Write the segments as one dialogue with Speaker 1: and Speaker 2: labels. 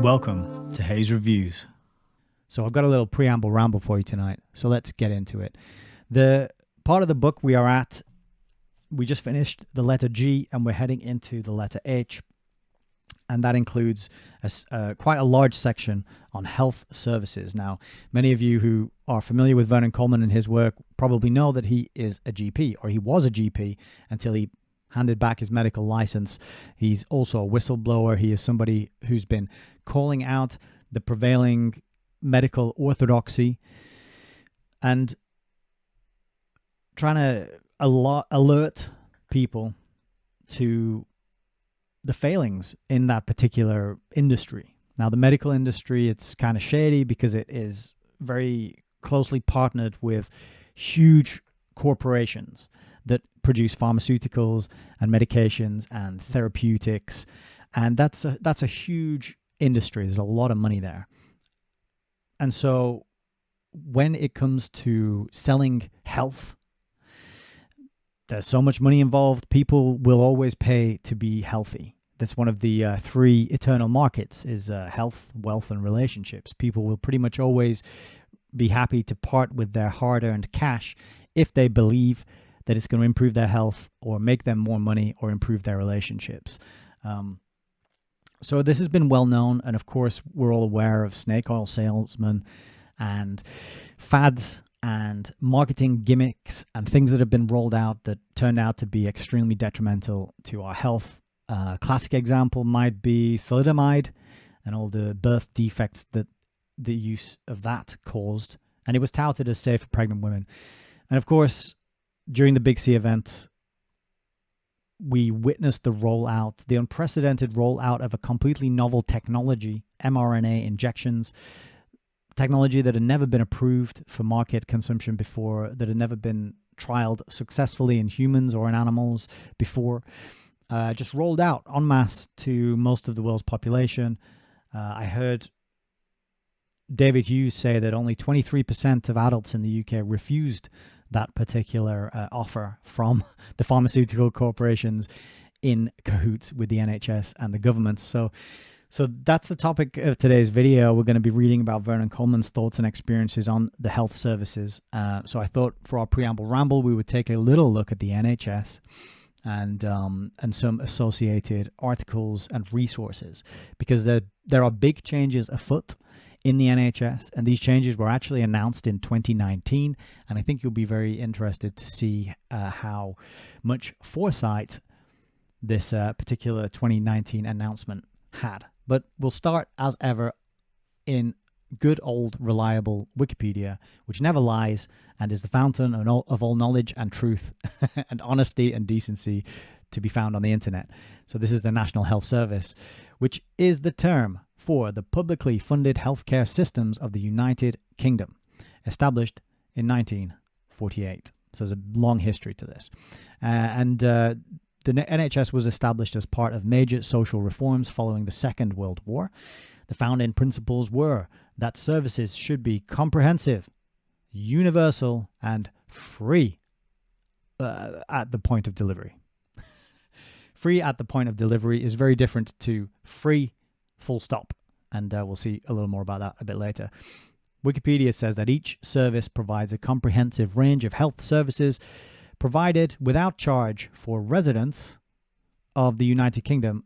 Speaker 1: Welcome to Hayes Reviews. So I've got a little preamble ramble for you tonight, so let's get into it. The part of the book we are at, we just finished the letter G and we're heading into the letter H, and that includes quite a large section on health services. Now, many of you who are familiar with Vernon Coleman and his work probably know that he is a GP, or he was a GP until he handed back his medical license. He's also a whistleblower. He is somebody who's been calling out the prevailing medical orthodoxy and trying to alert people to the failings in that particular industry. Now, the medical industry, it's kind of shady because it is very closely partnered with huge corporations that produce pharmaceuticals and medications and therapeutics, and that's a huge industry. There's a lot of money there. And so when it comes to selling health, there's so much money involved. People will always pay to be healthy. That's one of the three eternal markets, is health, wealth, and relationships. People will pretty much always be happy to part with their hard-earned cash if they believe that it's going to improve their health or make them more money or improve their relationships. So this has been well known, and of course we're all aware of snake oil salesmen and fads and marketing gimmicks and things that have been rolled out that turned out to be extremely detrimental to our health. Classic example might be thalidomide and all the birth defects that the use of that caused, and it was touted as safe for pregnant women. And of course, during the Big C event, we witnessed the unprecedented rollout of a completely novel technology, mRNA injections, technology that had never been approved for market consumption before, that had never been trialed successfully in humans or in animals before, just rolled out en masse to most of the world's population. I heard David Hughes say that only 23% of adults in the UK refused that particular offer from the pharmaceutical corporations in cahoots with the NHS and the governments. So that's the topic of today's video. We're going to be reading about Vernon Coleman's thoughts and experiences on the health services. So I thought for our preamble ramble, we would take a little look at the NHS and some associated articles and resources, because there are big changes afoot in the NHS, and these changes were actually announced in 2019, and I think you'll be very interested to see how much foresight this particular 2019 announcement had. But we'll start, as ever, in good old reliable Wikipedia, which never lies and is the fountain of all knowledge and truth and honesty and decency to be found on the internet. So this is the National Health Service, which is the term for the publicly funded healthcare systems of the United Kingdom, established in 1948. So there's a long history to this. The NHS was established as part of major social reforms following the Second World War. The founding principles were that services should be comprehensive, universal, and free at the point of delivery. Free at the point of delivery is very different to free full stop, and we'll see a little more about that a bit later. Wikipedia says that each service provides a comprehensive range of health services provided without charge for residents of the United Kingdom,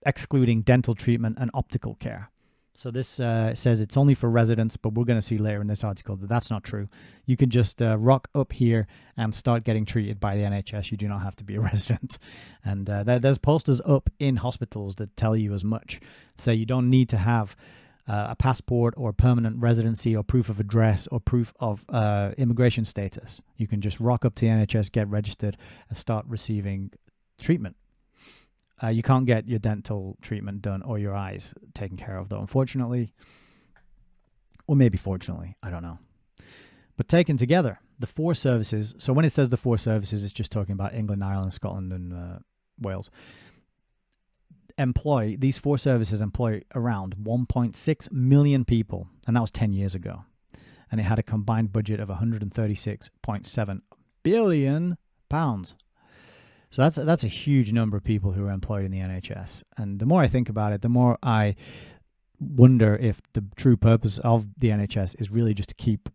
Speaker 1: excluding dental treatment and optical care. So this says it's only for residents, but we're going to see later in this article that that's not true. You can just rock up here and start getting treated by the NHS. You do not have to be a resident. And there's posters up in hospitals that tell you as much. So you don't need to have a passport or permanent residency or proof of address or proof of immigration status. You can just rock up to the NHS, get registered, and start receiving treatment. You can't get your dental treatment done or your eyes taken care of, though, unfortunately. Or maybe fortunately, I don't know. But taken together, the four services, so when it says the four services, it's just talking about England, Ireland, Scotland, and Wales. These four services employ around 1.6 million people, and that was 10 years ago. And it had a combined budget of £136.7 billion. So that's a huge number of people who are employed in the NHS. And the more I think about it, the more I wonder if the true purpose of the NHS is really just to keep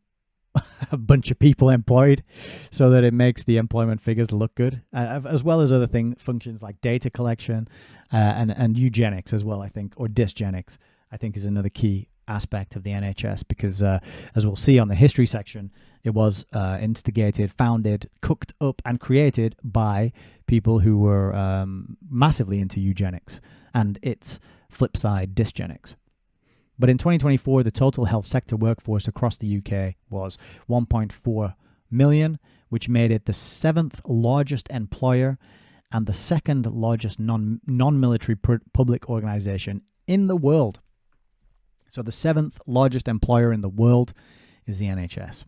Speaker 1: a bunch of people employed so that it makes the employment figures look good, as well as other functions like data collection and eugenics as well, I think, or dysgenics, I think, is another key aspect of the NHS, because as we'll see on the history section, it was instigated, founded, cooked up and created by people who were massively into eugenics and its flip side, dysgenics. But in 2024, the total health sector workforce across the UK was 1.4 million, which made it the 7th largest employer and the 2nd largest non-military public organization in the world. So the 7th largest employer in the world is the NHS.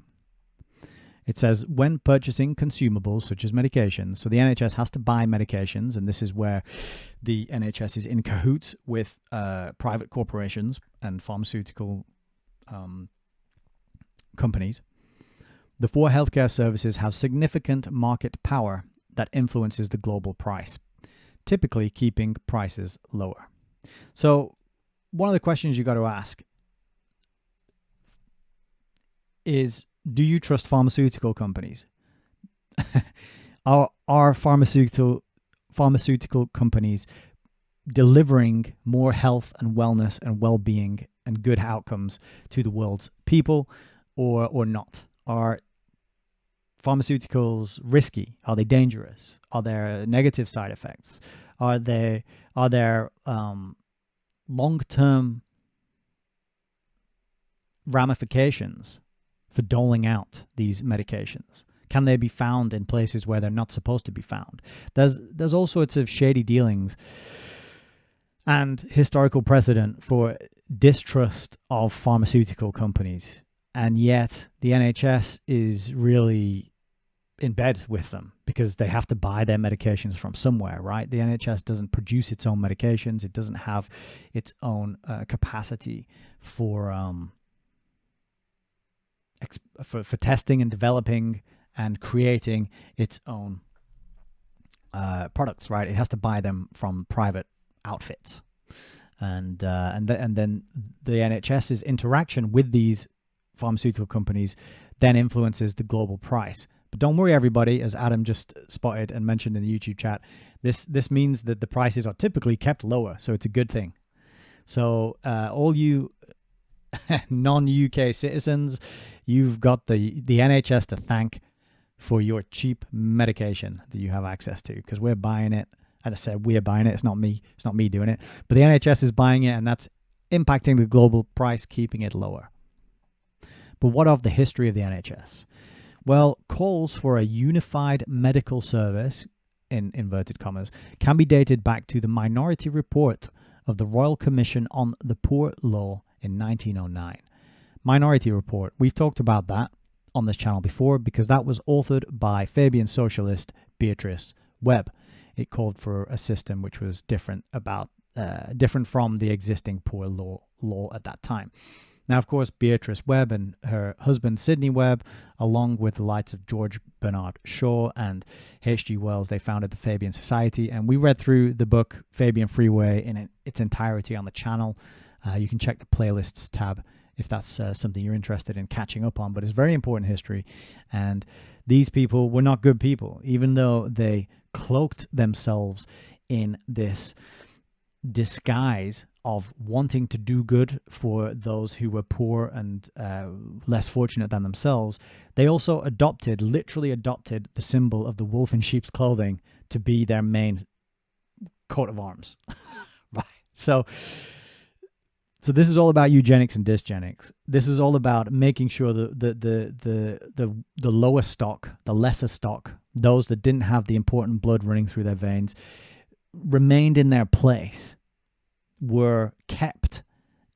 Speaker 1: It says when purchasing consumables such as medications, so the NHS has to buy medications, and this is where the NHS is in cahoots with private corporations and pharmaceutical companies. The four healthcare services have significant market power that influences the global price, typically keeping prices lower. So one of the questions you got to ask is, do you trust pharmaceutical companies? Are pharmaceutical companies delivering more health and wellness and well-being and good outcomes to the world's people, or not? Are pharmaceuticals risky? Are they dangerous? Are there negative side effects? Are there long-term ramifications for doling out these medications? Can they be found in places where they're not supposed to be found? There's all sorts of shady dealings and historical precedent for distrust of pharmaceutical companies, and yet the NHS is really in bed with them because they have to buy their medications from somewhere, right? The NHS doesn't produce its own medications. It doesn't have its own capacity for testing and developing and creating its own products, right? It has to buy them from private outfits, and then the NHS's interaction with these pharmaceutical companies then influences the global price. But don't worry, everybody, as Adam just spotted and mentioned in the YouTube chat, this means that the prices are typically kept lower, so it's a good thing. So all you non-UK citizens, you've got the NHS to thank for your cheap medication that you have access to, because we're buying it. As I said, we're buying it. It's not me doing it, but the NHS is buying it, and that's impacting the global price, keeping it lower. But what of the history of the NHS? Well, calls for a unified medical service, in inverted commas, can be dated back to the Minority Report of the Royal Commission on the Poor Law in 1909. Minority Report, we've talked about that on this channel before because that was authored by Fabian Socialist Beatrice Webb. It called for a system which was different from the existing poor law at that time. Now, of course, Beatrice Webb and her husband Sidney Webb, along with the likes of George Bernard Shaw and H.G. Wells, they founded the Fabian Society, and we read through the book Fabian Freeway in its entirety on the channel. You can check the playlists tab if that's something you're interested in catching up on, but it's very important history. And these people were not good people, even though they cloaked themselves in this disguise of wanting to do good for those who were poor and less fortunate than themselves. They also literally adopted the symbol of the wolf in sheep's clothing to be their main coat of arms. Right. So this is all about eugenics and dysgenics. This is all about making sure that the lower stock, the lesser stock, those that didn't have the important blood running through their veins, remained in their place, were kept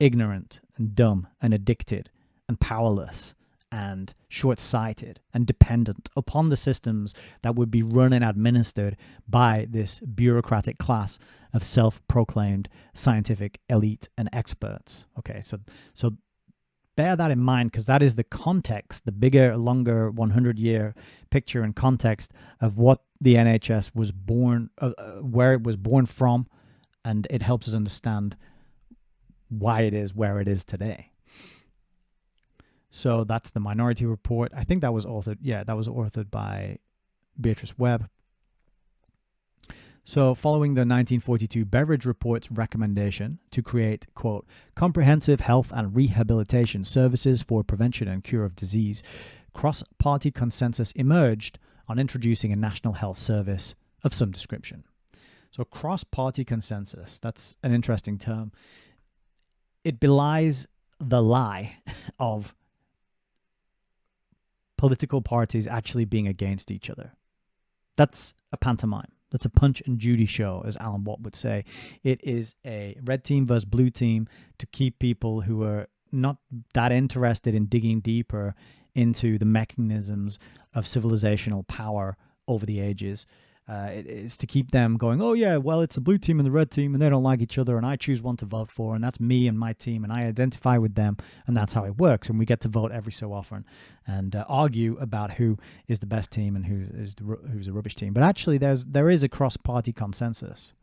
Speaker 1: ignorant and dumb and addicted and powerless and short-sighted and dependent upon the systems that would be run and administered by this bureaucratic class of self-proclaimed scientific elite and experts. Okay, so bear that in mind, because that is the context, the bigger, longer 100-year picture and context of what the NHS was born, where it was born from, and it helps us understand why it is where it is today. So that's the Minority Report. I think that was authored. Yeah, that was authored by Beatrice Webb. So following the 1942 Beveridge Report's recommendation to create, quote, comprehensive health and rehabilitation services for prevention and cure of disease, cross-party consensus emerged on introducing a national health service of some description. So cross-party consensus, that's an interesting term. It belies the lie of political parties actually being against each other. That's a pantomime. That's a Punch and Judy show, as Alan Watt would say. It is a red team versus blue team to keep people who are not that interested in digging deeper into the mechanisms of civilizational power over the ages. It is to keep them going, oh yeah, well, it's the blue team and the red team and they don't like each other and I choose one to vote for and that's me and my team and I identify with them and that's how it works. And we get to vote every so often and argue about who is the best team and who's a rubbish team. But actually there is a cross-party consensus.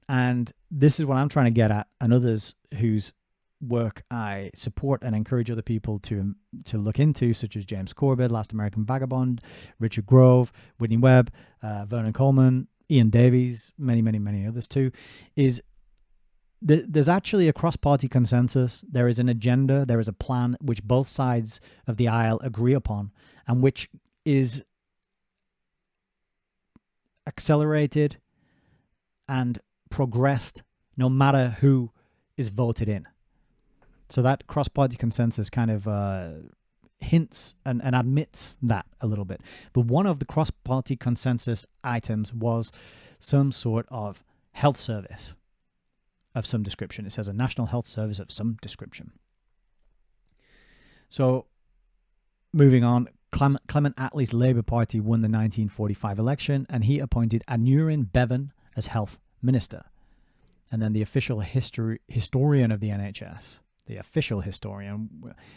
Speaker 1: And this is what I'm trying to get at, and others whose work I support and encourage other people to look into, such as James Corbett, Last American Vagabond, Richard Grove, Whitney Webb, Vernon Coleman, Ian Davies, many others too, is there's actually a cross-party consensus. There is an agenda, there is a plan which both sides of the aisle agree upon and which is accelerated and progressed no matter who is voted in. So that cross-party consensus kind of hints and admits that a little bit. But one of the cross-party consensus items was some sort of health service of some description. It says a national health service of some description. So moving on, Clement Attlee's Labour Party won the 1945 election and he appointed Aneurin Bevan as health minister. And then the official historian of the NHS, the official historian.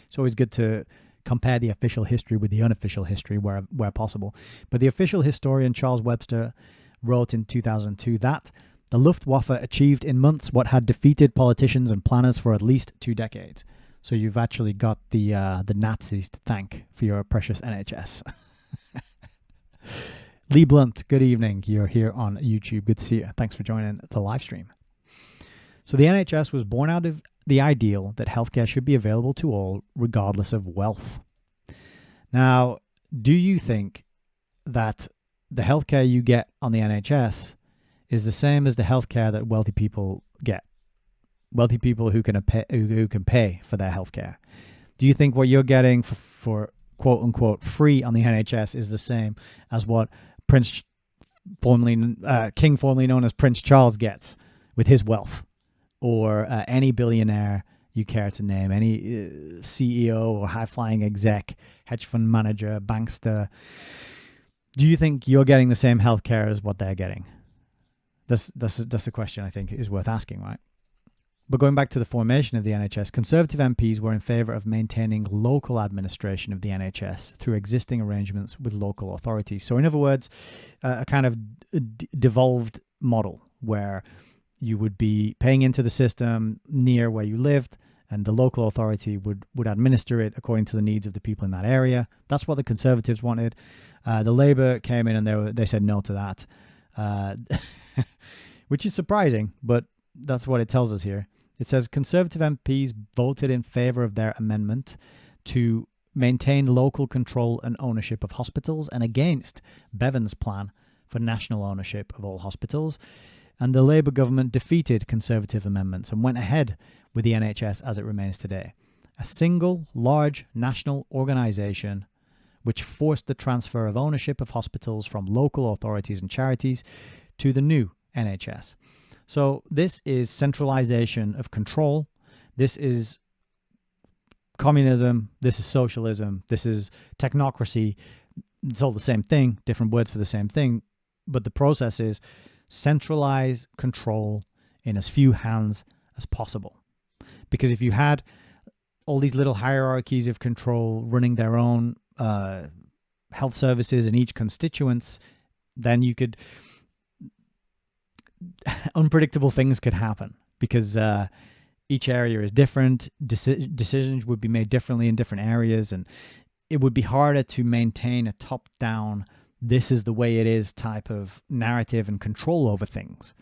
Speaker 1: It's always good to compare the official history with the unofficial history where possible. But the official historian Charles Webster wrote in 2002 that the Luftwaffe achieved in months what had defeated politicians and planners for at least 2 decades. So you've actually got the Nazis to thank for your precious NHS. Lee Blunt, good evening. You're here on YouTube. Good to see you. Thanks for joining the live stream. So the NHS was born out of the ideal that healthcare should be available to all, regardless of wealth. Now, do you think that the healthcare you get on the NHS is the same as the healthcare that wealthy people get? Wealthy people who can pay for their healthcare. Do you think what you're getting for quote unquote free on the NHS is the same as what King formerly known as Prince Charles gets with his wealth? Or any billionaire you care to name, any CEO or high-flying exec, hedge fund manager, bankster. Do you think you're getting the same healthcare as what they're getting? That's a question I think is worth asking, right? But going back to the formation of the NHS, Conservative MPs were in favour of maintaining local administration of the NHS through existing arrangements with local authorities. So in other words, a kind of devolved model where you would be paying into the system near where you lived, and the local authority would administer it according to the needs of the people in that area. That's what the Conservatives wanted. The Labour came in and they said no to that, which is surprising, but that's what it tells us here. It says Conservative MPs voted in favour of their amendment to maintain local control and ownership of hospitals and against Bevan's plan for national ownership of all hospitals. And the Labour government defeated Conservative amendments and went ahead with the NHS as it remains today. A single, large national organisation which forced the transfer of ownership of hospitals from local authorities and charities to the new NHS. So this is centralisation of control. This is communism. This is socialism. This is technocracy. It's all the same thing, different words for the same thing. But the process is centralize control in as few hands as possible. Because if you had all these little hierarchies of control running their own health services in each constituents, then you could unpredictable things could happen because Each area is different. Decisions would be made differently in different areas, and it would be harder to maintain a top-down, this is the way it is type of narrative and control over things.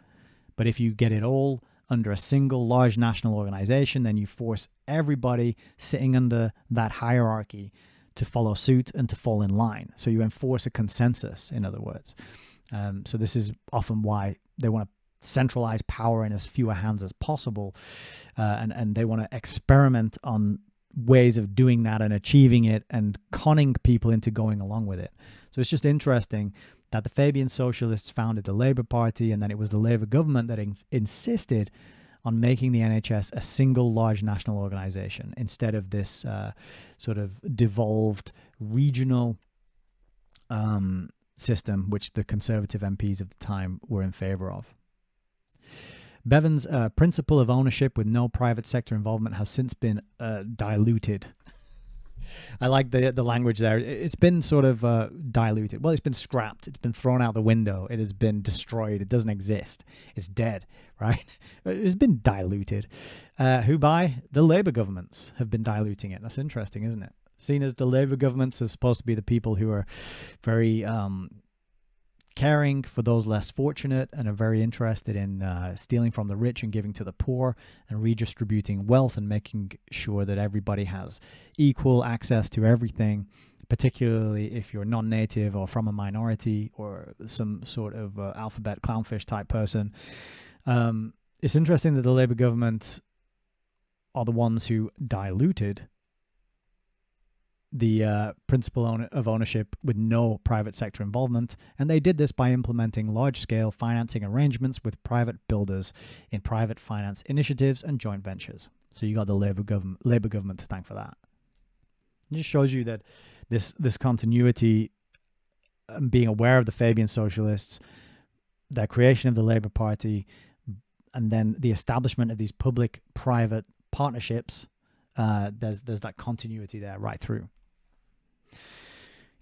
Speaker 1: But if you get it all under a single large national organization, then you force everybody sitting under that hierarchy to follow suit and to fall in line. So you enforce a consensus, in other words. So this is often why they want to centralize power in as fewer hands as possible, and they want to experiment on ways of doing that and achieving it and conning people into going along with it. So it's just interesting that the Fabian Socialists founded the Labour Party, and then it was the Labour government that insisted on making the NHS a single large national organisation instead of this sort of devolved regional system, which the Conservative MPs of the time were in favour of. Bevan's principle of ownership with no private sector involvement has since been diluted. I like the language there. It's been sort of diluted. Well, it's been scrapped. It's been thrown out the window. It has been destroyed. It doesn't exist. It's dead, right? It's been diluted. Who by? The Labour governments have been diluting it. That's interesting, isn't it? Seen as the Labour governments are supposed to be the people who are very caring for those less fortunate and are very interested in stealing from the rich and giving to the poor and redistributing wealth and making sure that everybody has equal access to everything, particularly if you're non-native or from a minority or some sort of alphabet clownfish type person. It's interesting that the Labour government are the ones who diluted the principle of ownership with no private sector involvement, and they did this by implementing large-scale financing arrangements with private builders in private finance initiatives and joint ventures. So you got the Labour government to thank for that. It just shows you that this continuity, being aware of the Fabian Socialists, their creation of the Labour Party, and then the establishment of these public-private partnerships, there's that continuity there right through.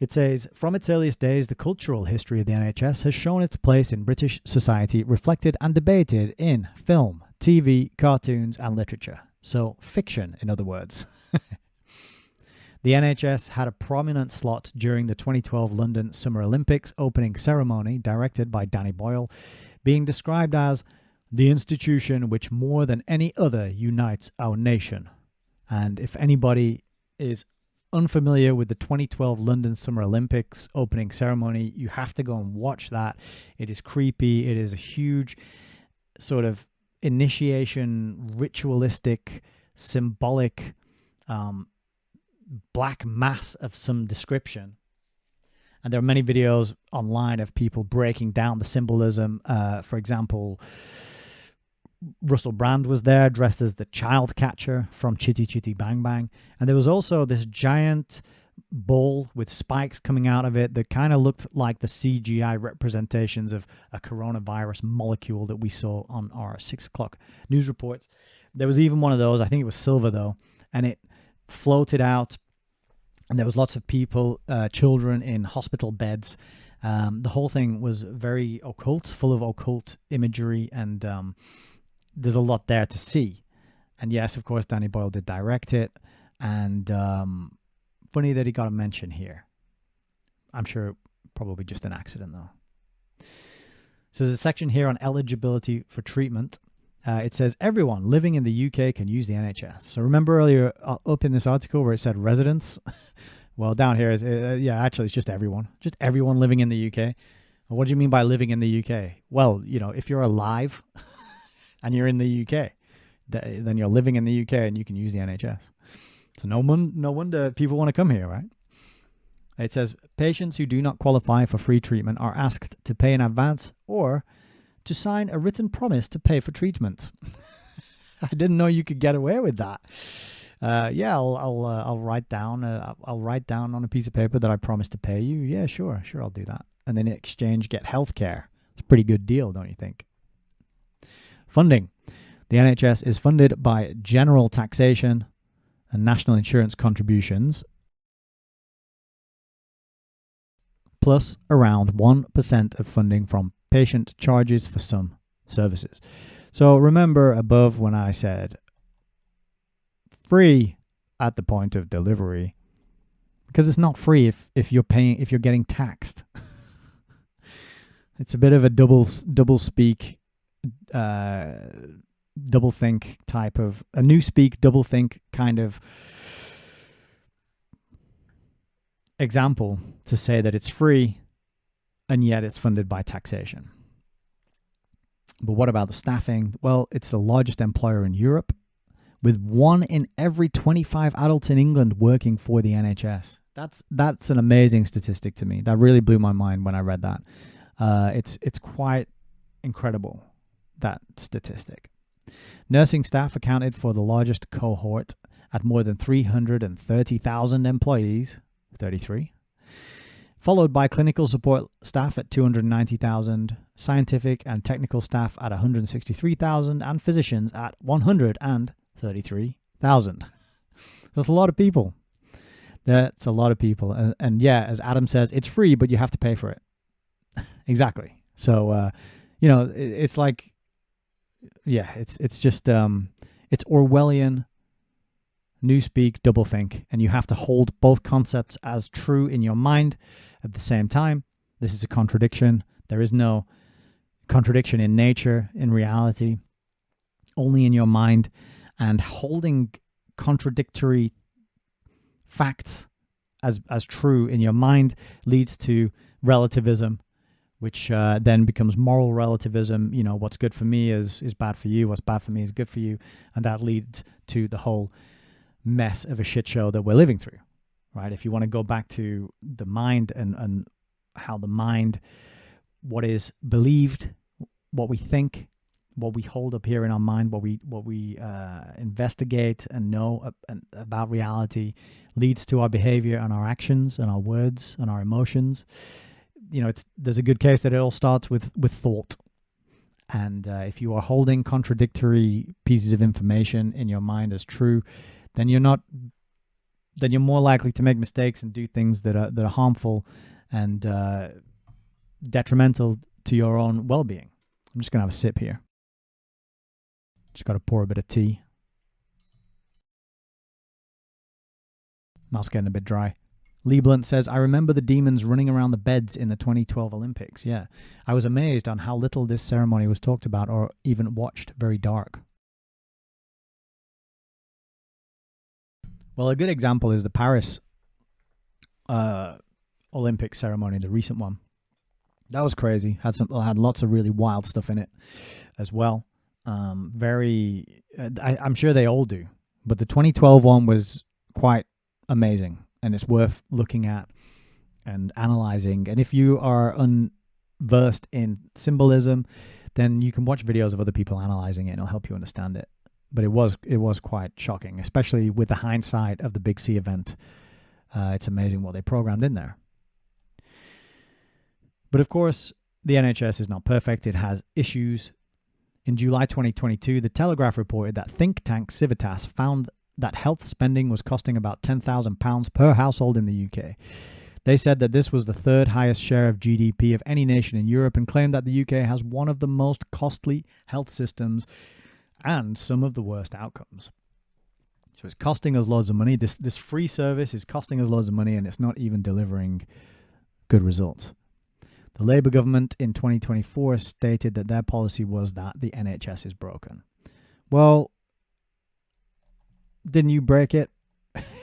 Speaker 1: It says, from its earliest days, the cultural history of the NHS has shown its place in British society reflected and debated in film, TV, cartoons, and literature. So, fiction, in other words. The NHS had a prominent slot during the 2012 London Summer Olympics opening ceremony, directed by Danny Boyle, being described as the institution which more than any other unites our nation. And if anybody is unfamiliar with the 2012 London Summer Olympics opening ceremony, you have to go and watch that. It is creepy. It is a huge sort of initiation, ritualistic, symbolic, black mass of some description. And there are many videos online of people breaking down the symbolism. For example, Russell Brand was there dressed as the child catcher from Chitty Chitty Bang Bang. And there was also this giant ball with spikes coming out of it that kind of looked like the CGI representations of a coronavirus molecule that we saw on our 6 o'clock news reports. There was even one of those, I think it was silver though, and it floated out. And there was lots of people, children in hospital beds. The whole thing was very occult, full of occult imagery, and there's a lot there to see. And yes, of course, Danny Boyle did direct it. And funny that he got a mention here. I'm sure probably just an accident, though. So there's a section here on eligibility for treatment. It says everyone living in the UK can use the NHS. So remember earlier up in this article where it said residents? Well, down here, actually, it's just everyone. Just everyone living in the UK. What do you mean by living in the UK? Well, you know, if you're alive and you're in the UK, then you're living in the UK and you can use the NHS. So no wonder people want to come here, right? It says patients who do not qualify for free treatment are asked to pay in advance or to sign a written promise to pay for treatment. I didn't know you could get away with that. I'll write down. I'll write down on a piece of paper that I promise to pay you. Yeah, sure, I'll do that. And then in exchange, get healthcare. It's a pretty good deal, don't you think? Funding. The NHS is funded by general taxation and national insurance contributions, plus around 1% of funding from patient charges for some services. So remember above when I said free at the point of delivery, because it's not free if you're getting taxed. It's a bit of a double speak, double think type of a new speak, double think kind of example to say that it's free and yet it's funded by taxation. But what about the staffing? Well, it's the largest employer in Europe, with 1 in every 25 adults in England working for the NHS. That's an amazing statistic to me. That really blew my mind when I read that. It's quite incredible, that statistic. Nursing staff accounted for the largest cohort at more than 330,000 employees, 33, followed by clinical support staff at 290,000, scientific and technical staff at 163,000, and physicians at 133,000. That's a lot of people. That's a lot of people. And yeah, as Adam says, it's free, but you have to pay for it. Exactly. So, it's like, yeah, it's just, it's Orwellian, newspeak, doublethink, and you have to hold both concepts as true in your mind at the same time. This is a contradiction. There is no contradiction in nature, in reality, only in your mind. And holding contradictory facts as true in your mind leads to relativism, which then becomes moral relativism. What's good for me is bad for you. What's bad for me is good for you. And that leads to the whole mess of a shit show that we're living through, right? If you want to go back to the mind and how the mind, what is believed, what we think, what we hold up here in our mind, what we investigate and know about reality leads to our behavior and our actions and our words and our emotions. There's a good case that it all starts with thought. And if you are holding contradictory pieces of information in your mind as true, then you're more likely to make mistakes and do things that are harmful and detrimental to your own well-being. I'm just gonna have a sip here. Just got to pour a bit of tea. Mouth's getting a bit dry. Lee Blunt says, I remember the demons running around the beds in the 2012 Olympics. Yeah, I was amazed on how little this ceremony was talked about or even watched. Very dark. Well, a good example is the Paris Olympic ceremony, the recent one. That was crazy. Had lots of really wild stuff in it as well. I'm sure they all do, but the 2012 one was quite amazing, and it's worth looking at and analyzing. And if you are unversed in symbolism, then you can watch videos of other people analyzing it, and it'll help you understand it. But it was quite shocking, especially with the hindsight of the Big C event. It's amazing what they programmed in there. But of course, the NHS is not perfect. It has issues. In July 2022, The Telegraph reported that think tank Civitas found that health spending was costing about £10,000 per household in the UK. They said that this was the third highest share of GDP of any nation in Europe, and claimed that the UK has one of the most costly health systems and some of the worst outcomes. So it's costing us loads of money. This free service is costing us loads of money, and it's not even delivering good results. The Labour government in 2024 stated that their policy was that the NHS is broken. Well, didn't you break it?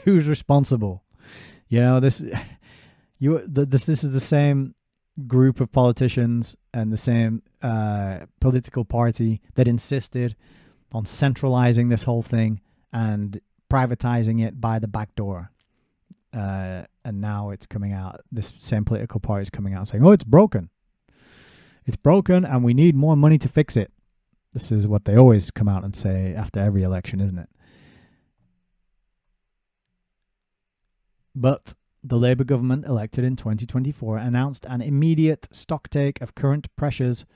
Speaker 1: Who's responsible? This is the same group of politicians and the same political party that insisted on centralizing this whole thing and privatizing it by the back door. And now it's coming out, this same political party is coming out saying, oh, it's broken. It's broken and we need more money to fix it. This is what they always come out and say after every election, isn't it? But the Labour government elected in 2024 announced an immediate stocktake of current pressures,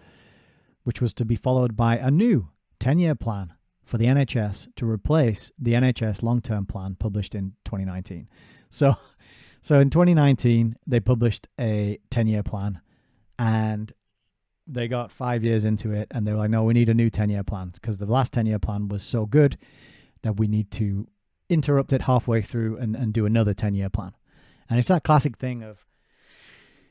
Speaker 1: which was to be followed by a new 10-year plan for the NHS to replace the NHS long-term plan published in 2019. So in 2019, they published a 10-year plan, and they got 5 years into it, and they were like, no, we need a new 10-year plan because the last 10-year plan was so good that we need to interrupt it halfway through and do another 10-year plan. And it's that classic thing of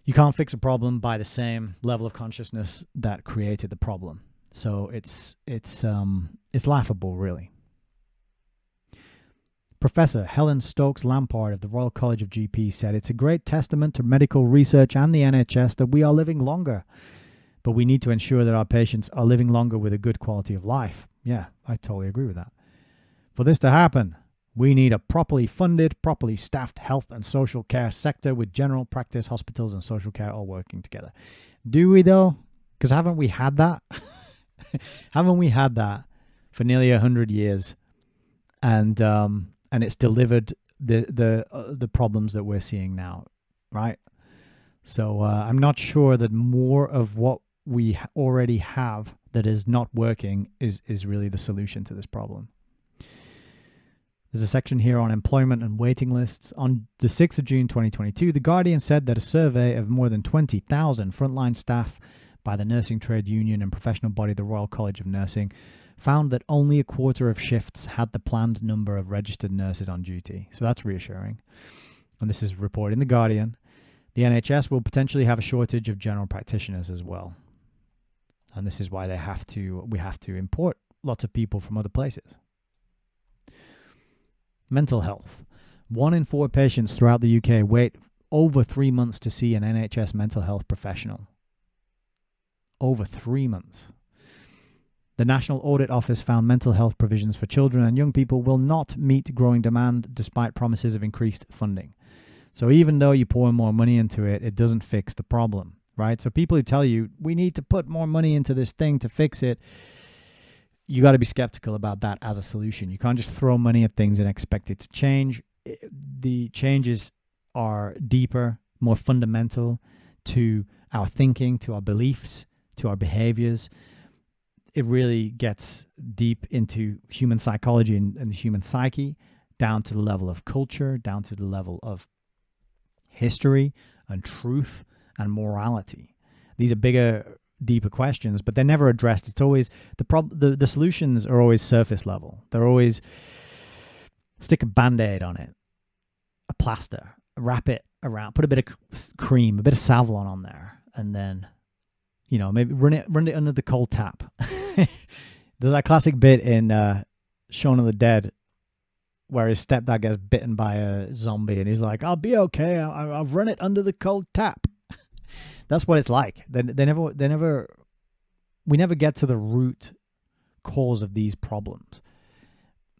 Speaker 1: you can't fix a problem by the same level of consciousness that created the problem. So it's laughable, really. Professor Helen Stokes Lampard of the Royal College of GPs said, "It's a great testament to medical research and the NHS that we are living longer. But we need to ensure that our patients are living longer with a good quality of life." Yeah, I totally agree with that. "For this to happen, we need a properly funded, properly staffed health and social care sector with general practice, hospitals, and social care all working together." Do we, though? Because haven't we had that? Haven't we had that for nearly 100 years? And it's delivered the problems that we're seeing now, right? So I'm not sure that more of what we already have that is not working is really the solution to this problem. There's a section here on employment and waiting lists. On the 6th of June 2022, The Guardian said that a survey of more than 20,000 frontline staff by the nursing trade union and professional body, the Royal College of Nursing, found that only a quarter of shifts had the planned number of registered nurses on duty. So that's reassuring. And this is reported in The Guardian. The NHS will potentially have a shortage of general practitioners as well. And this is why we have to import lots of people from other places. Mental health. 1 in 4 patients throughout the UK wait over 3 months to see an NHS mental health professional. Over 3 months. The National Audit Office found mental health provisions for children and young people will not meet growing demand despite promises of increased funding. So even though you pour more money into it, it doesn't fix the problem, right? So people who tell you, we need to put more money into this thing to fix it, you got to be skeptical about that as a solution. You can't just throw money at things and expect it to change. The changes are deeper, more fundamental to our thinking, to our beliefs, to our behaviors. It really gets deep into human psychology and human psyche, down to the level of culture, down to the level of history and truth and morality. These are bigger, deeper questions, but they're never addressed. It's always the solutions are always surface level. They're always stick a Band-Aid on it, a plaster, wrap it around, put a bit of cream, a bit of Savlon on there, and then, you know, maybe run it under the cold tap. There's that classic bit in Shaun of the Dead where his stepdad gets bitten by a zombie and he's like, "I'll be okay. I'll run it under the cold tap." That's what it's like. We never get to the root cause of these problems.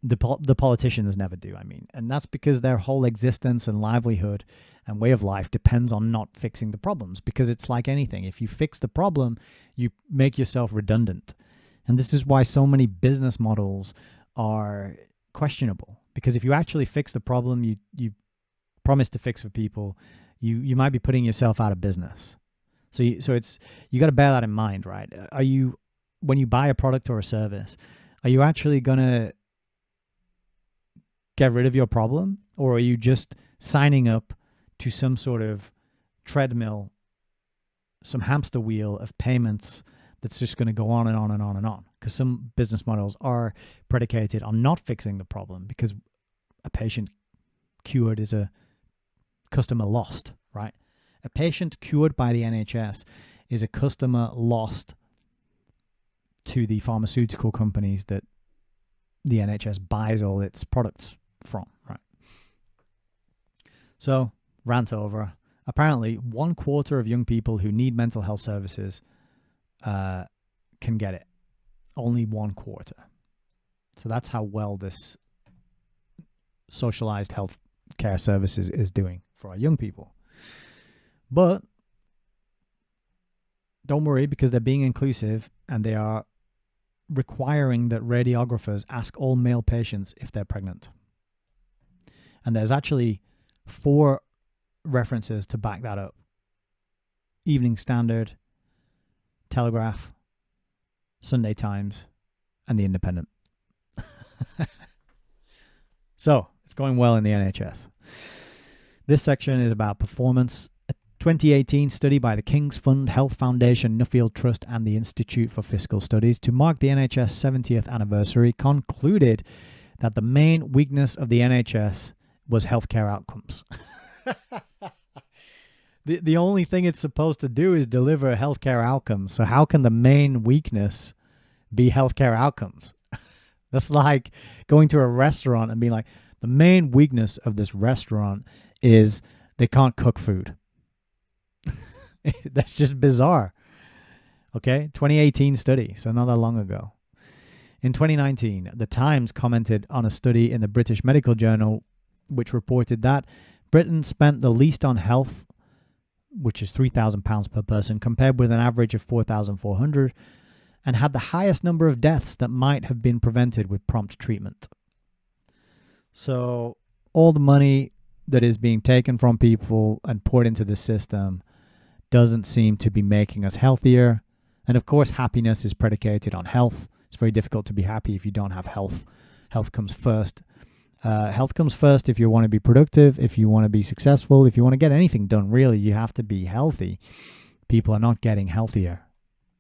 Speaker 1: The politicians never do, I mean. And that's because their whole existence and livelihood and way of life depends on not fixing the problems. Because it's like anything. If you fix the problem, you make yourself redundant. And this is why so many business models are questionable. Because if you actually fix the problem you promise to fix for people, you might be putting yourself out of business. So you got to bear that in mind, right? When you buy a product or a service, are you actually going to get rid of your problem, or are you just signing up to some sort of treadmill, some hamster wheel of payments that's just going to go on and on and on and on? Because some business models are predicated on not fixing the problem, because a patient cured is a customer lost, right? A patient cured by the NHS is a customer lost to the pharmaceutical companies that the NHS buys all its products from, right? So, rant over. Apparently, 1/4 of young people who need mental health services can get it. Only 1/4. So that's how well this socialized health care services is doing for our young people. But don't worry, because they're being inclusive and they are requiring that radiographers ask all male patients if they're pregnant. And there's actually 4 references to back that up. Evening Standard, Telegraph, Sunday Times, and The Independent. So, it's going well in the NHS. This section is about performance. A 2018 study by the King's Fund, Health Foundation, Nuffield Trust, and the Institute for Fiscal Studies to mark the NHS 70th anniversary concluded that the main weakness of the NHS was healthcare outcomes. The only thing it's supposed to do is deliver healthcare outcomes. So how can the main weakness be healthcare outcomes? That's like going to a restaurant and being like, the main weakness of this restaurant is they can't cook food. That's just bizarre. Okay, 2018 study, so not that long ago. In 2019, The Times commented on a study in the British Medical Journal which reported that Britain spent the least on health, which is £3,000 per person, compared with an average of 4,400, and had the highest number of deaths that might have been prevented with prompt treatment. So all the money that is being taken from people and poured into the system doesn't seem to be making us healthier. And of course, happiness is predicated on health. It's very difficult to be happy if you don't have health. Health comes first. Health comes first if you want to be productive, if you want to be successful, if you want to get anything done, really, you have to be healthy. People are not getting healthier.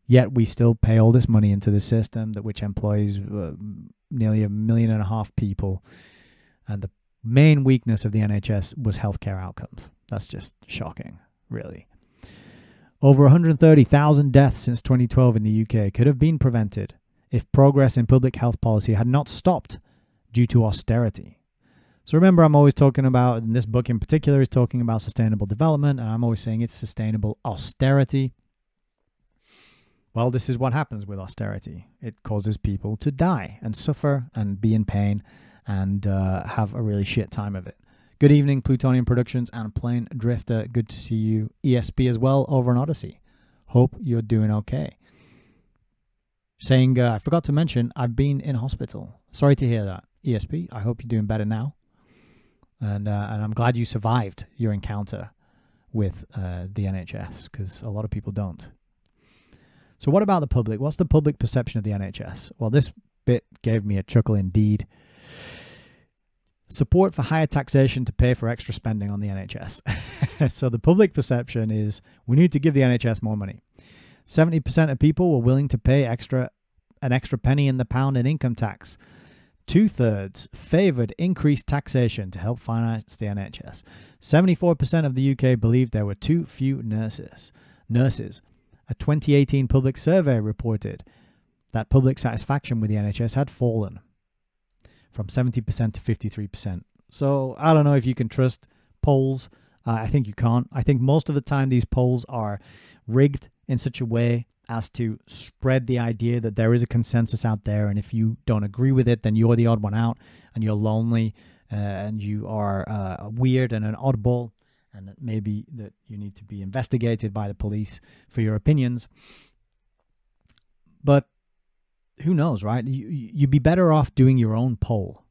Speaker 1: Yet we still pay all this money into the system which employs nearly 1.5 million people. And the main weakness of the NHS was healthcare outcomes. That's just shocking, really. Over 130,000 deaths since 2012 in the UK could have been prevented if progress in public health policy had not stopped due to austerity. So remember, I'm always talking about, in this book in particular, is talking about sustainable development, and I'm always saying it's sustainable austerity. Well, this is what happens with austerity. It causes people to die and suffer and be in pain and have a really shit time of it. Good evening, Plutonium Productions and Plane Drifter. Good to see you. ESP as well over on Odyssey. Hope you're doing okay. Saying, I forgot to mention, I've been in hospital. Sorry to hear that, ESP. I hope you're doing better now. And I'm glad you survived your encounter with the NHS, because a lot of people don't. So what about the public? What's the public perception of the NHS? Well, this bit gave me a chuckle indeed. Support for higher taxation to pay for extra spending on the NHS. So the public perception is we need to give the NHS more money. 70% of people were willing to pay an extra penny in the pound in income tax. 2/3 favoured increased taxation to help finance the NHS. 74% of the UK believed there were too few nurses. A 2018 public survey reported that public satisfaction with the NHS had fallen from 70% to 53%. So I don't know if you can trust polls. I think you can't. I think most of the time these polls are rigged in such a way as to spread the idea that there is a consensus out there, and if you don't agree with it, then you're the odd one out, and you're lonely, and you are weird and an oddball, and that maybe that you need to be investigated by the police for your opinions. But who knows, right? You'd be better off doing your own poll.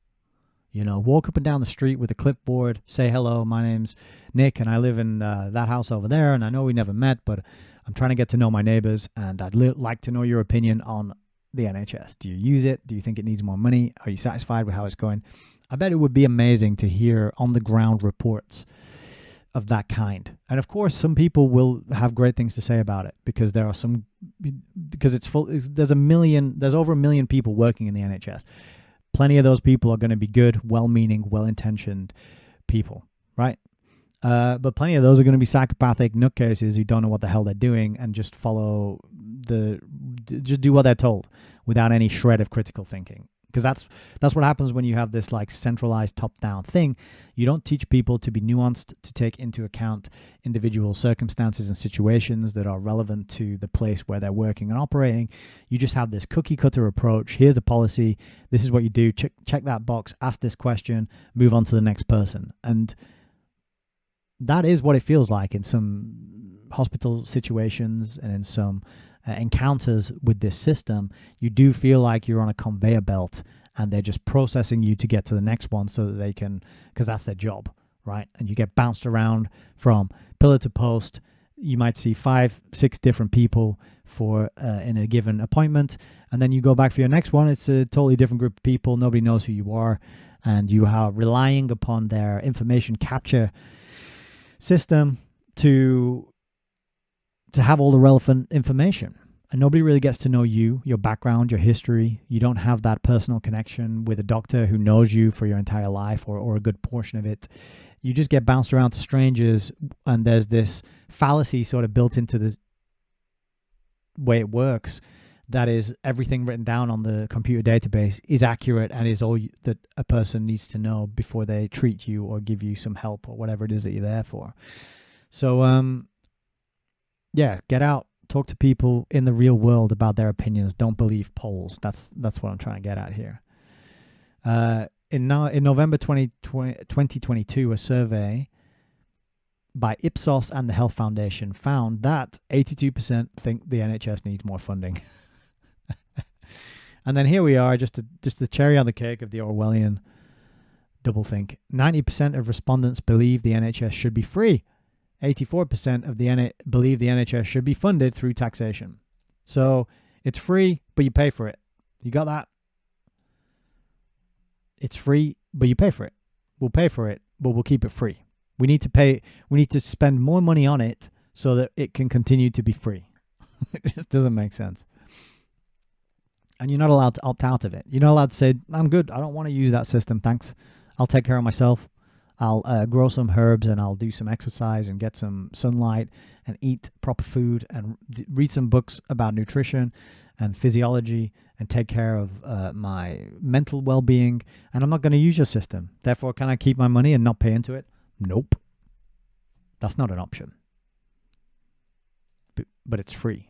Speaker 1: You know, walk up and down the street with a clipboard, say, hello, my name's Nick, and I live in that house over there, and I know we never met, but I'm trying to get to know my neighbors, and I'd like to know your opinion on the NHS. Do you use it? Do you think it needs more money? Are you satisfied with how it's going? I bet it would be amazing to hear on-the-ground reports of that kind. And of course, some people will have great things to say about it, because there are some, because it's full. There's over 1 million people working in the NHS. Plenty of those people are going to be good, well-meaning, well-intentioned people, right? But plenty of those are going to be psychopathic nutcases who don't know what the hell they're doing and just just do what they're told without any shred of critical thinking. Because that's what happens when you have this like centralized top-down thing. You don't teach people to be nuanced, to take into account individual circumstances and situations that are relevant to the place where they're working and operating. You just have this cookie-cutter approach. Here's a policy. This is what you do. Check that box. Ask this question. Move on to the next person. And that is what it feels like in some hospital situations and in some encounters with this system. You do feel like you're on a conveyor belt and they're just processing you to get to the next one so that they can, because that's their job, right? And you get bounced around from pillar to post. You might see 5-6 different people for in a given appointment, and then you go back for your next one. It's a totally different group of people. Nobody knows who you are, and you are relying upon their information capture system to have all the relevant information. And nobody really gets to know you, your background, your history. You don't have that personal connection with a doctor who knows you for your entire life or a good portion of it. You just get bounced around to strangers, and there's this fallacy sort of built into the way it works. That is, everything written down on the computer database is accurate and is all that a person needs to know before they treat you or give you some help or whatever it is that you're there for. So, yeah, get out, talk to people in the real world about their opinions. Don't believe polls. That's what I'm trying to get at here. In November 2022, a survey by Ipsos and the Health Foundation found that 82% think the NHS needs more funding. And then here we are, just the cherry on the cake of the Orwellian doublethink. 90% of respondents believe the NHS should be free. 84% of believe the NHS should be funded through taxation. So it's free, but you pay for it. You got that? It's free, but you pay for it. We'll pay for it, but we'll keep it free. We need to pay. We need to spend more money on it so that it can continue to be free. It just doesn't make sense. And you're not allowed to opt out of it. You're not allowed to say, I'm good. I don't want to use that system. Thanks. I'll take care of myself. I'll grow some herbs and I'll do some exercise and get some sunlight and eat proper food and read some books about nutrition and physiology and take care of my mental well-being. And I'm not going to use your system. Therefore, can I keep my money and not pay into it? Nope. That's not an option. But it's free.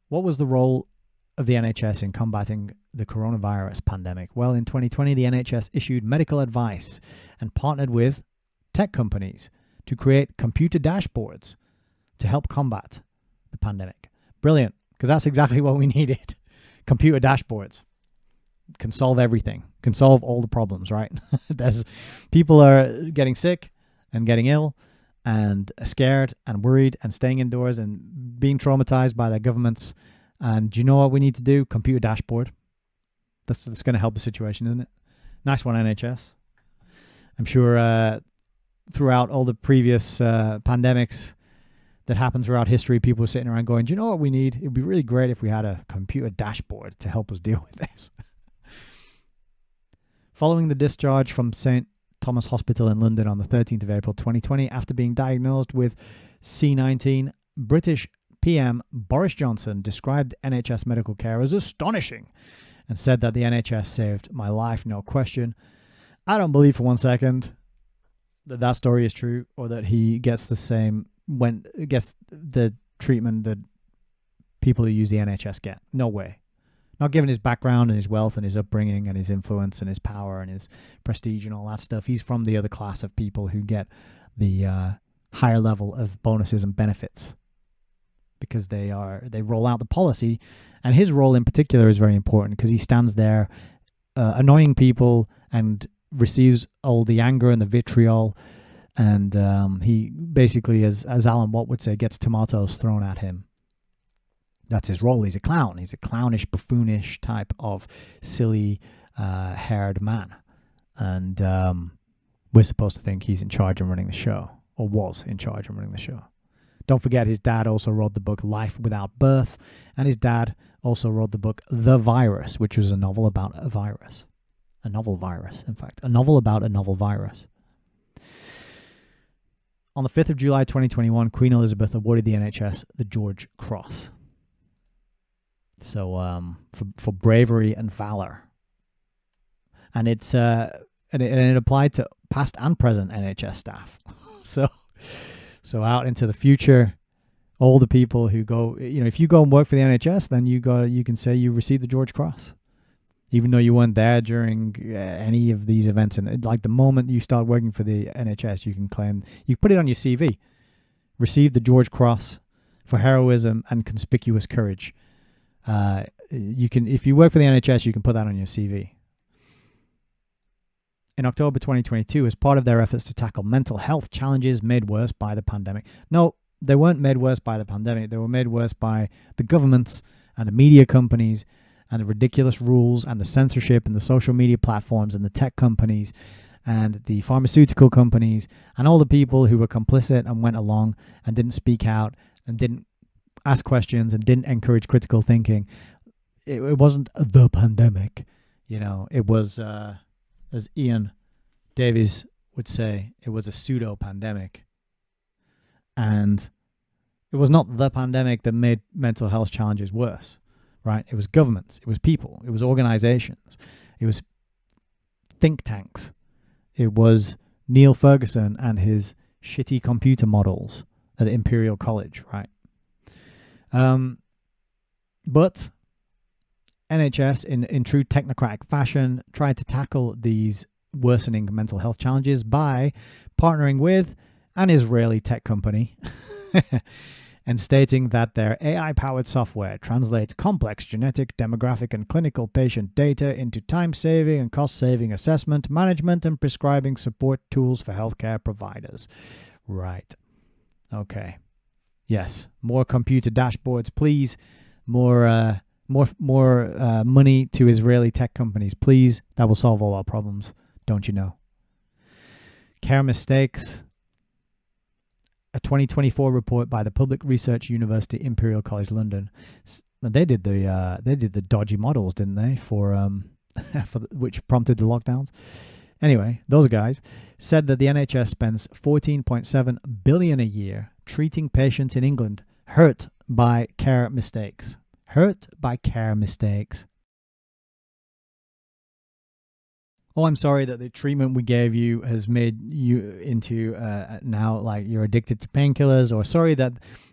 Speaker 1: What was the role of the NHS in combating the coronavirus pandemic? Well, in 2020, the NHS issued medical advice and partnered with tech companies to create computer dashboards to help combat the pandemic. Brilliant, because that's exactly what we needed. Computer dashboards can solve everything, can solve all the problems, right? People are getting sick and getting ill and scared and worried and staying indoors and being traumatized by their governments. And do you know what we need to do? Computer dashboard. That's going to help the situation, isn't it? Nice one, NHS. I'm sure throughout all the previous pandemics that happened throughout history, people were sitting around going, do you know what we need? It would be really great if we had a computer dashboard to help us deal with this. Following the discharge from St. Thomas Hospital in London on the 13th of April 2020, after being diagnosed with C19, British PM Boris Johnson described NHS medical care as astonishing and said that the NHS saved my life, no question. I don't believe for 1 second that story is true or that he gets the treatment that people who use the NHS get. No way. Not given his background and his wealth and his upbringing and his influence and his power and his prestige and all that stuff. He's from the other class of people who get the higher level of bonuses and benefits because they roll out the policy. And his role in particular is very important because he stands there annoying people and receives all the anger and the vitriol. And he basically, as Alan Watt would say, gets tomatoes thrown at him. That's his role. He's a clown. He's a clownish, buffoonish type of silly haired man. And we're supposed to think he's in charge of running the show, or was in charge of running the show. Don't forget, his dad also wrote the book Life Without Birth, and his dad also wrote the book The Virus, which was a novel about a virus. A novel virus, in fact. A novel about a novel virus. On the 5th of July 2021, Queen Elizabeth awarded the NHS the George Cross. So for bravery and valor. And it applied to past and present NHS staff. So out into the future, all the people who go, if you go and work for the NHS, then you can say you received the George Cross, even though you weren't there during any of these events. And like the moment you start working for the NHS, you can claim, you put it on your CV, received the George Cross for heroism and conspicuous courage. You can, if you work for the NHS, you can put that on your CV. In October 2022, as part of their efforts to tackle mental health challenges made worse by the pandemic. No, they weren't made worse by the pandemic. They were made worse by the governments and the media companies and the ridiculous rules and the censorship and the social media platforms and the tech companies and the pharmaceutical companies and all the people who were complicit and went along and didn't speak out and didn't ask questions and didn't encourage critical thinking, it wasn't the pandemic. It was, as Ian Davies would say, it was a pseudo pandemic. And it was not the pandemic that made mental health challenges worse, right? It was governments, it was people, it was organizations, it was think tanks, it was Neil Ferguson and his shitty computer models at Imperial College, right? But NHS, in true technocratic fashion, tried to tackle these worsening mental health challenges by partnering with an Israeli tech company and stating that their AI-powered software translates complex genetic, demographic, and clinical patient data into time-saving and cost-saving assessment, management, and prescribing support tools for healthcare providers. Right. Okay. Yes. More computer dashboards, please. More money to Israeli tech companies, please. That will solve all our problems, don't you know? Care mistakes. A 2024 report by the Public Research University, Imperial College London. They did the dodgy models, didn't they? For which prompted the lockdowns. Anyway, those guys said that the NHS spends 14.7 billion a year treating patients in England hurt by care mistakes. Hurt by care mistakes. Oh, I'm sorry that the treatment we gave you has made you into now like you're addicted to painkillers, or sorry that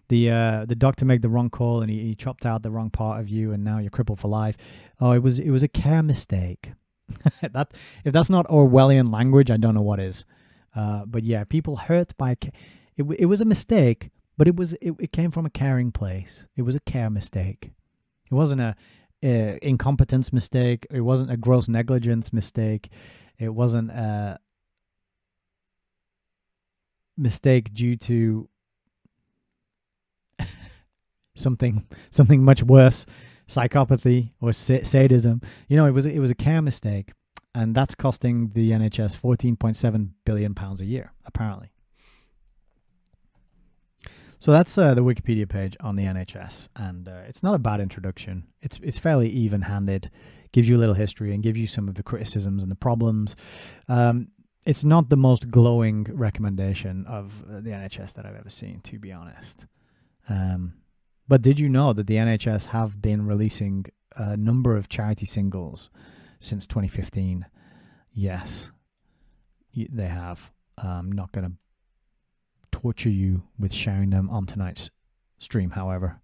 Speaker 1: the doctor made the wrong call and he chopped out the wrong part of you and now you're crippled for life. Oh, it was a care mistake. That if that's not Orwellian language, I don't know what is. But yeah, people hurt by it was a mistake, but it came from a caring place. It was a care mistake. It wasn't a incompetence mistake. It wasn't a gross negligence mistake. It wasn't a mistake due to something much worse, psychopathy or sadism. It was a care mistake, and that's costing the NHS £14.7 billion a year, apparently. So that's the Wikipedia page on the NHS, and it's not a bad introduction. It's fairly even-handed, gives you a little history and gives you some of the criticisms and the problems. It's not the most glowing recommendation of the NHS that I've ever seen, to be honest. But did you know that the NHS have been releasing a number of charity singles since 2015? Yes, they have. I'm not going to torture you with sharing them on tonight's stream, however.